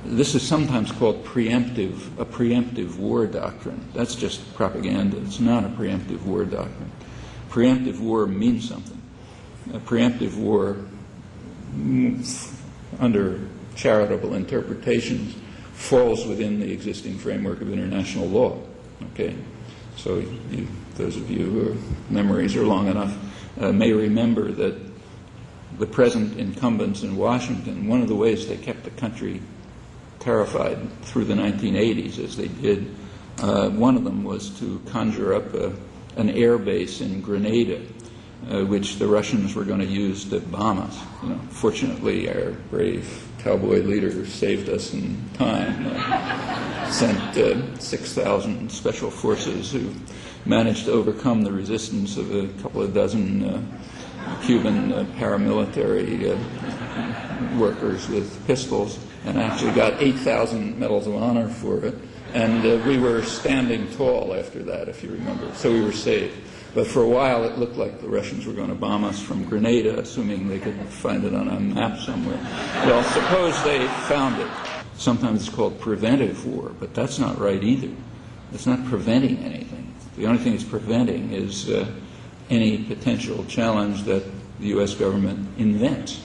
this is sometimes called a preemptive war doctrine. That's just propaganda. It's not a preemptive war doctrine. Preemptive war means something. A preemptive war, under charitable interpretations, falls within the existing framework of international law. Okay, so those of you whose memories are long enough may remember that the present incumbents in Washington, one of the ways they kept the country terrified through the 1980s, as they did, one of them was to conjure up an air base in Grenada, which the Russians were going to use to bomb us. Fortunately, our brave cowboy leader saved us in time, sent 6,000 special forces who managed to overcome the resistance of a couple of dozen Cuban paramilitary workers with pistols, and actually got 8,000 medals of honor for it. And we were standing tall after that, if you remember, so we were saved. But for a while, it looked like the Russians were going to bomb us from Grenada, assuming they could find it on a map somewhere. Well, suppose they found it. Sometimes it's called preventive war, but that's not right either. It's not preventing anything. The only thing it's preventing is any potential challenge that the U.S. government invents,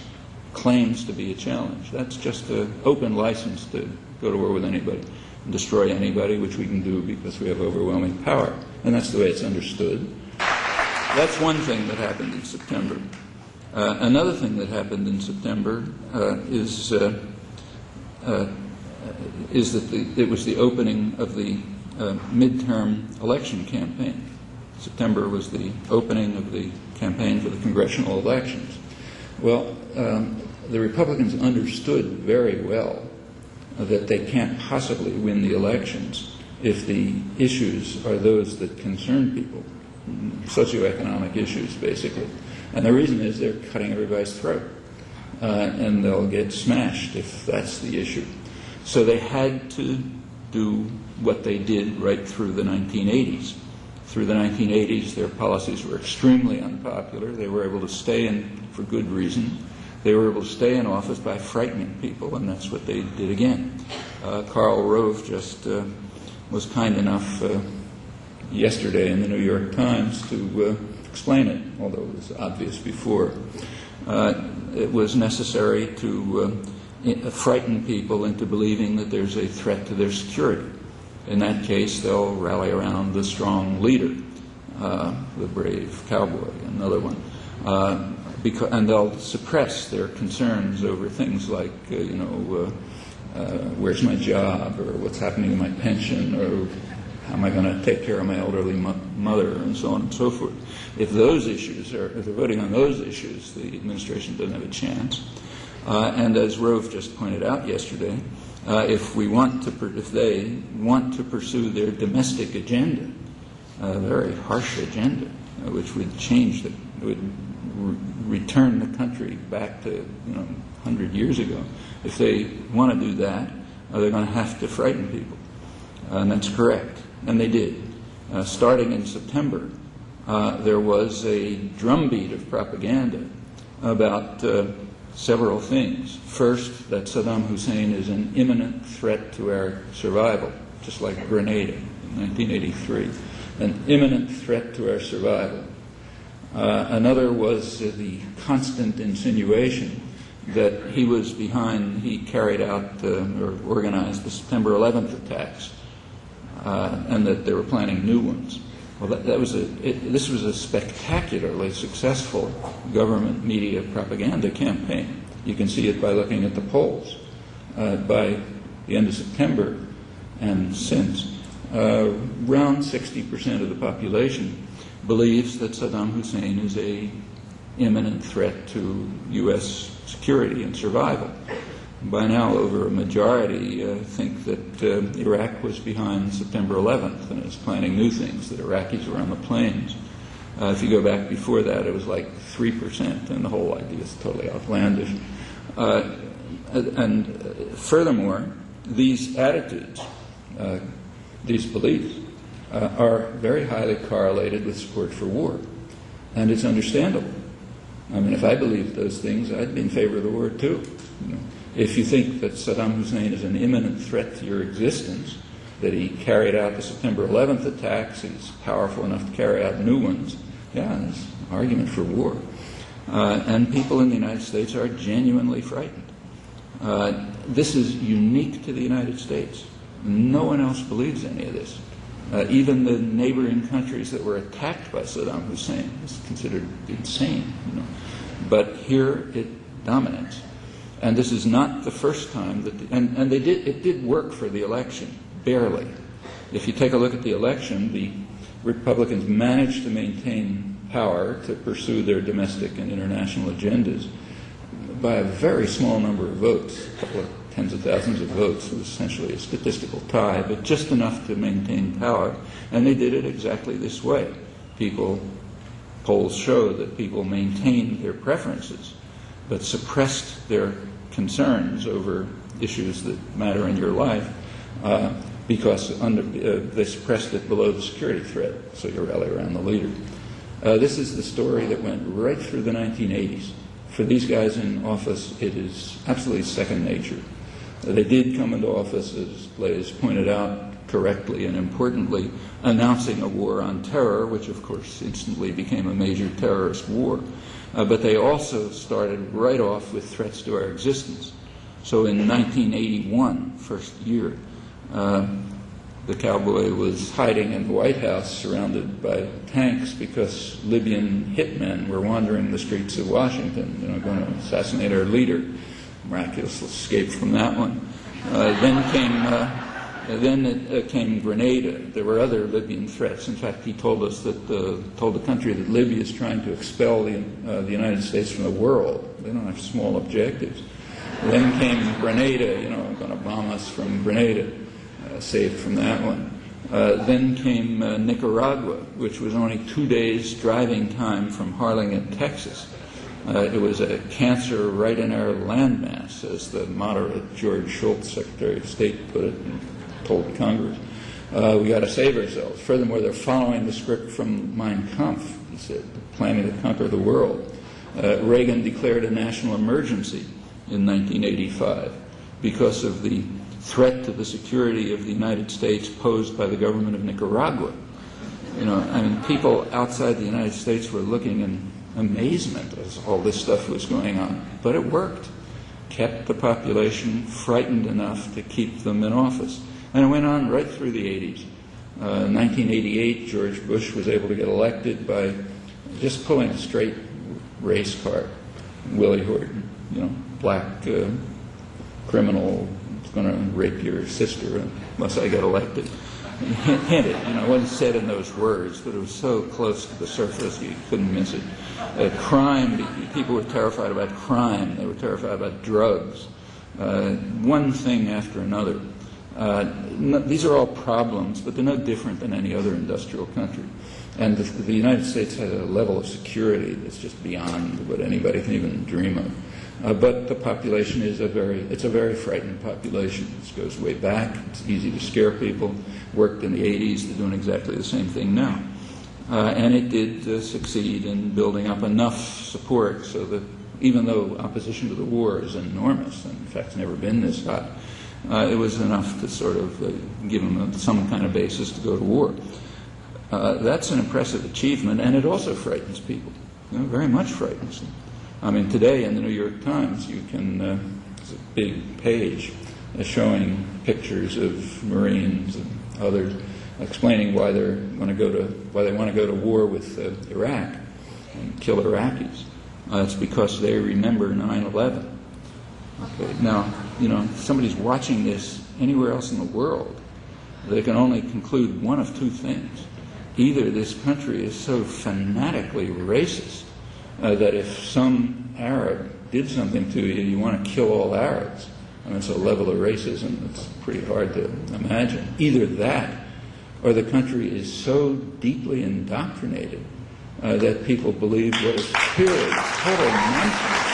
claims to be a challenge. That's just an open license to go to war with anybody and destroy anybody, which we can do because we have overwhelming power. And that's the way it's understood. That's one thing that happened in September. Another thing that happened in September is that it was the opening of the midterm election campaign. September was the opening of the campaign for the congressional elections. Well, the Republicans understood very well that they can't possibly win the elections if the issues are those that concern people, socioeconomic issues, basically. And the reason is they're cutting everybody's throat, and they'll get smashed if that's the issue. So they had to do what they did right through the 1980s. Through the 1980s, their policies were extremely unpopular. They were able to stay in for good reason. They were able to stay in office by frightening people, and that's what they did again. Karl Rove just was kind enough yesterday in the New York Times to explain it, although it was obvious before. It was necessary to frighten people into believing that there's a threat to their security. In that case, they'll rally around the strong leader, the brave cowboy, another one, and they'll suppress their concerns over things like, where's my job, or what's happening to my pension, or how am I going to take care of my elderly mother, and so on and so forth. If they're voting on those issues, the administration doesn't have a chance. And as Rove just pointed out yesterday, if they want to pursue their domestic agenda, a very harsh agenda, which would return the country back to 100 years ago, if they want to do that, they're going to have to frighten people, and that's correct, and they did. Starting in September, there was a drumbeat of propaganda about several things. First, that Saddam Hussein is an imminent threat to our survival, just like Grenada in 1983, an imminent threat to our survival. Another was the constant insinuation that he carried out or organized the September 11th attacks, and that they were planning new ones. Well, this was a spectacularly successful government media propaganda campaign. You can see it by looking at the polls. By the end of September and since, around 60% of the population believes that Saddam Hussein is an imminent threat to U.S. security and survival. By now, over a majority think that Iraq was behind September 11th and is planning new things, that Iraqis were on the plains. If you go back before that, it was like 3%, and the whole idea is totally outlandish. And furthermore, these attitudes, these beliefs, are very highly correlated with support for war. And it's understandable. I mean, if I believed those things, I'd be in favor of the war too. If you think that Saddam Hussein is an imminent threat to your existence, that he carried out the September 11th attacks, he's powerful enough to carry out new ones, yeah, there's an argument for war. And people in the United States are genuinely frightened. This is unique to the United States. No one else believes any of this. Even the neighboring countries that were attacked by Saddam Hussein is considered insane. But here it dominates. And this is not the first time that, it did work for the election, barely. If you take a look at the election, the Republicans managed to maintain power to pursue their domestic and international agendas by a very small number of votes, a couple of tens of thousands of votes. It was essentially a statistical tie, but just enough to maintain power. And they did it exactly this way. Polls show that people maintained their preferences, but suppressed their concerns over issues that matter in your life because they suppressed it below the security threat, so you rally around the leader. This is the story that went right through the 1980s. For these guys in office, it is absolutely second nature. They did come into office, as Blaise pointed out correctly and importantly, announcing a war on terror, which of course instantly became a major terrorist war. But they also started right off with threats to our existence. So in 1981, first year, the cowboy was hiding in the White House surrounded by tanks because Libyan hitmen were wandering the streets of Washington, going to assassinate our leader. Miraculous escape from that one. Then came Grenada. There were other Libyan threats. In fact, he told us that told the country that Libya is trying to expel the United States from the world. They don't have small objectives. Then came Grenada, going to bomb us from Grenada. Saved from that one. Then came Nicaragua, which was only 2 days driving time from Harlingen, Texas. It was a cancer right in our landmass, as the moderate George Shultz, Secretary of State, put it and told Congress. We got to save ourselves. Furthermore, they're following the script from Mein Kampf, he said, planning to conquer the world. Reagan declared a national emergency in 1985 because of the threat to the security of the United States posed by the government of Nicaragua. People outside the United States were looking in amazement as all this stuff was going on. But it worked. Kept the population frightened enough to keep them in office. And it went on right through the 80s. 1988, George Bush was able to get elected by just pulling a straight race card. Willie Horton, black criminal, going to rape your sister unless I get elected. Hinted, it wasn't said in those words, but it was so close to the surface you couldn't miss it. Crime, people were terrified about crime. They were terrified about drugs. One thing after another. These are all problems, but they're no different than any other industrial country. And the United States has a level of security that's just beyond what anybody can even dream of. But the population is a very frightened population. This goes way back. It's easy to scare people. Worked in the 80s. They're doing exactly the same thing now. And it did succeed in building up enough support so that even though opposition to the war is enormous, and in fact it's never been this hot, it was enough to sort of give them some kind of basis to go to war. That's an impressive achievement, and it also frightens people. Very much frightens them. Today in the New York Times, you can, there's a big page showing pictures of Marines and others explaining why they want to go to war with Iraq and kill Iraqis. It's because they remember 9/11. Okay. Now, if somebody's watching this anywhere else in the world, they can only conclude one of two things. Either this country is so fanatically racist that if some Arab did something to you, you want to kill all Arabs. It's a level of racism that's pretty hard to imagine. Either that, or the country is so deeply indoctrinated that people believe what is purely total nonsense.